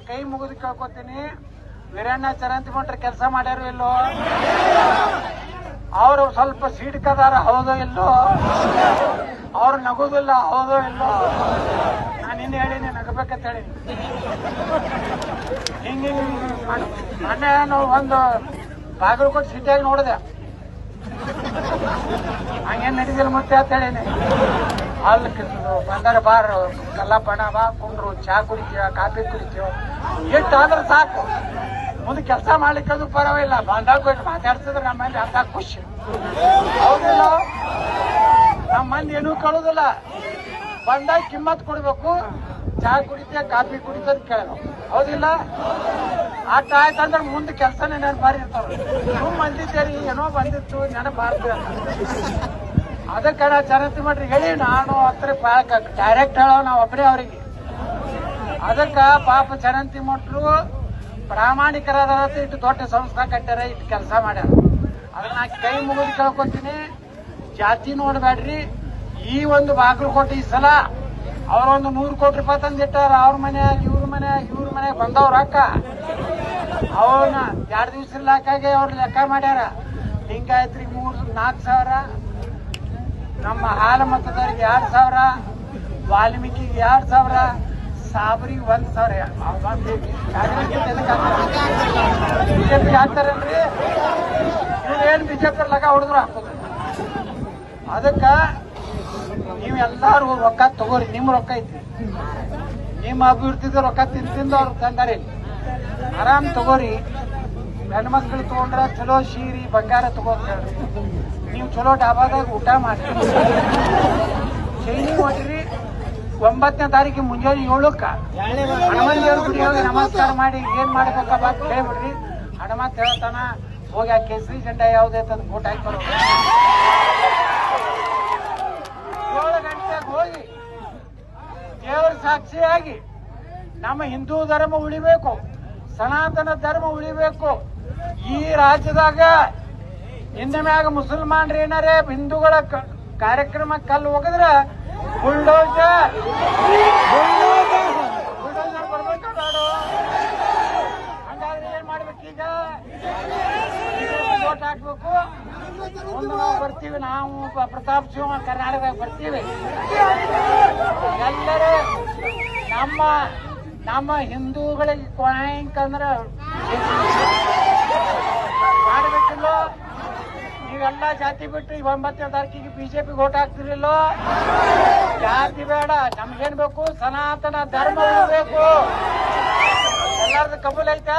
ಕೈ ಮುಗಿದು ಕೇಳ್ಕೊತೀನಿ, ವೀರಣ್ಣ ಚರಂತಿಮಠ್ರ ಕೆಲಸ ಮಾಡ್ಯಾರು ಇಲ್ಲೋ? ಅವರು ಸ್ವಲ್ಪ ಸೀಡ್ಕದಾರ ಹೌದೋ ಇಲ್ಲೋ? ಅವ್ರು ನಗುದಿಲ್ಲ ಹೌದೋ ಇಲ್ಲೋ? ನಾನು ಇನ್ನು ಹೇಳಿನಿ ನಗಬೇಕಂತ ಹೇಳಿ. ಹಿಂಗೆ ಮೊನ್ನೆ ನಾವು ಒಂದು ಬಾಗಲಕೋಟೆ ಸಿಟಿಯಾಗಿ ನೋಡಿದೆ, ಹಂಗೇನ್ ನಡೀದಿಲ್ಲ ಮತ್ತೆ ಅಂತ ಹೇಳೀನಿ. ಅಲ್ಲಿ ಬಂದರೆ ಬಾರ್ ಕಲ್ಲ ಪಣ ಬಾ ಕುಂಡ್ರು, ಚಾ ಕುಡಿತೀವ, ಕಾಫಿ ಕುಡಿತೀವ, ಎಷ್ಟು ಆದ್ರೆ ಸಾಕು. ಮುಂದೆ ಕೆಲಸ ಮಾಡ್ಲಿಕ್ಕೆ ಅದು ಪರವಾಗಿಲ್ಲ, ಬಂದಾಗ ಮಾತಾಡ್ತಿದ್ರೆ ನಮ್ಮ ಮಂದಿ ಅರ್ಧ ಖುಷಿ ಹೌದಿಲ್ಲ? ನಮ್ಮ ಮಂದಿ ಏನೂ ಕಳೋದಿಲ್ಲ, ಬಂದಾಗ ಕಿಮ್ಮತ್ ಕೊಡ್ಬೇಕು, ಚಾ ಕುಡಿತೀಯ ಕಾಫಿ ಕುಡಿತದ ಕೇಳಬೇಕು ಹೌದಿಲ್ಲ? ಆಟ ಆಯ್ತಂದ್ರೆ ಮುಂದೆ ಕೆಲಸನೇ ನೆನಪಾರಿ ಇರ್ತಾವ. ಸುಮ್ ಬಂದಿದ್ದೇರಿ ಏನೋ ಬಂದಿತ್ತು ನೆನಪಾರ್ದು ಅದಕ್ಕೆ ನಾ ಚರಂತಿಮಠ್ರಿಗೆ ಹೇಳಿ ನಾನು ಹತ್ರ ಡೈರೆಕ್ಟ್ ಹೇಳೋ ನಾವು ಒಬ್ಬರೇ ಅವ್ರಿಗೆ. ಅದಕ್ಕ ಪಾಪ ಚರಂತಿಮಠ್ರು ಪ್ರಾಮಾಣಿಕರಾದ ಇಟ್ಟು ದೊಡ್ಡ ಸಂಸ್ಥೆ ಕಟ್ಟಾರ, ಇಟ್ಟು ಕೆಲಸ ಮಾಡ್ಯಾರ. ಅದನ್ನ ನಾ ಕೈ ಮುಗಿದು ಕೇಳ್ಕೊತೀನಿ, ಜಾತಿ ನೋಡ್ಬೇಡ್ರಿ. ಈ ಒಂದು ಬಾಗಲಕೋಟೆ ಈ ಸಲ ಅವ್ರೊಂದು 100 ಕೋಟಿ ರೂಪಾಯಿ ತಂದಿಟ್ಟಾರ. ಅವ್ರ ಮನ್ಯಾಗ ಇವ್ರ ಮನ್ಯಾಗ ಬಂದವ್ರ ಅಕ್ಕ ಅವನ್ನ 2 ದಿವಸ ಇರ್ಲಾಕಾಗೆ ಅವ್ರ ಲೆಕ್ಕ ಮಾಡ್ಯಾರ. ಲಿಂಗಾಯತ್ರಿಗೆ 4,000, ನಮ್ಮ ಹಾಲ ಮತದಾರಿಗೆ 2,000, ವಾಲ್ಮೀಕಿಗೆ 2,000, ಸಾಬ್ರಿಗೆ 1,000. ಬಿಜೆಪಿಗೆ ಹಾಕ್ತಾರೇನ್ರಿ? ಇವ್ರೇನು ಬಿಜೆಪಿ ಲಗ ಹೊಡೆದ್ರು ಹಾಕೋದು. ಅದಕ್ಕ ನೀವೆಲ್ಲಾರು ರೊಕ್ಕ ತಗೋರಿ, ನಿಮ್ ರೊಕ್ಕ ಐತಿ, ನಿಮ್ಮ ಅಭಿವೃದ್ಧಿದ ರೊಕ್ಕ ತಿಂದು ಅವ್ರು ತಂದಾರೆ. ಆರಾಮ್ ತಗೋರಿ. ಹೆಣ್ಮಕ್ಳು ತಗೊಂಡ್ರ ಚಲೋ ಸೀರಿ ಬಂಗಾರ ತಗೋರಿ, ನೀವು ಚಲೋ ಡಾಬಾದಾಗ ಊಟ ಮಾಡ್ರಿ, ಚೈನಿ ಹೊಡ್ರಿ. 9ನೇ ತಾರೀಕು ಮುಂಜಾನೆ 7ಕ್ಕೆ ಹನುಮಂತ ದೇವ್ರ ಗುಡಿ ಹೋಗಿ ನಮಸ್ಕಾರ ಮಾಡಿ ಏನ್ ಮಾಡ್ಬೇಕಪ್ಪ ಅಂತ ಹೇಳ್ಬಿಡ್ರಿ. ಹನುಮಂತ ಹೇಳ್ತಾನ, ಹೋಗಿ ಆ ಕೇಸರಿ ಜೆಂಡಾ ಯಾವ್ದೇ ಅಂತ ಫೋಟೋ ಹಾಕಿ ಬರೋ. 7 ಗಂಟೆಗೆ ಹೋಗಿ ದೇವರ ಸಾಕ್ಷಿಯಾಗಿ ನಮ್ಮ ಹಿಂದೂ ಧರ್ಮ ಉಳಿಬೇಕು, ಸನಾತನ ಧರ್ಮ ಉಳಿಬೇಕು. ಈ ರಾಜ್ಯದಾಗ ಹಿಂದೆ ಮ್ಯಾಗ ಮುಸಲ್ಮಾನ್ರು ಏನಾರೇ ಹಿಂದೂಗಳ ಕಾರ್ಯಕ್ರಮ ಕಲ್ಲು ಹೋಗಿದ್ರ ಬುಲ್ಡೋಜರ್ ಬರ್ಬೇಕು ನಾಡು. ಹಂಗಾದ್ರೆ ಏನ್ ಮಾಡ್ಬೇಕೀಗ? ವೋಟ್ ಹಾಕ್ಬೇಕು. ಮುಂದೆ ನಾವು ಬರ್ತೀವಿ, ನಾವು ಪ್ರತಾಪ್ ಸಿಂಹ ಕರ್ನಾಟಕದಾಗ ಬರ್ತೀವಿ. ಎಲ್ಲರೂ ನಮ್ಮ ಹಿಂದೂಗಳಿಗೆ ಕೊಯ್ಕ್ ಅಂದ್ರ ಮಾಡ್ಬೇಕಿಲ್ಲೋ? ನೀವೆಲ್ಲ ಜಾತಿ ಬಿಟ್ಟು 9ನೇ ತಾರೀಕಿಗೆ ಬಿಜೆಪಿಗೆ ವೋಟ್ ಹಾಕ್ತಿರಲ್ಲೋ? ಜಾತಿ ಬೇಡ, ನಮ್ಗೇನ್ ಬೇಕು? ಸನಾತನ ಧರ್ಮ ಉಳಿಬೇಕು. ಎಲ್ಲಾರ್ದು ಕಬೂಲ್ ಐತಾ?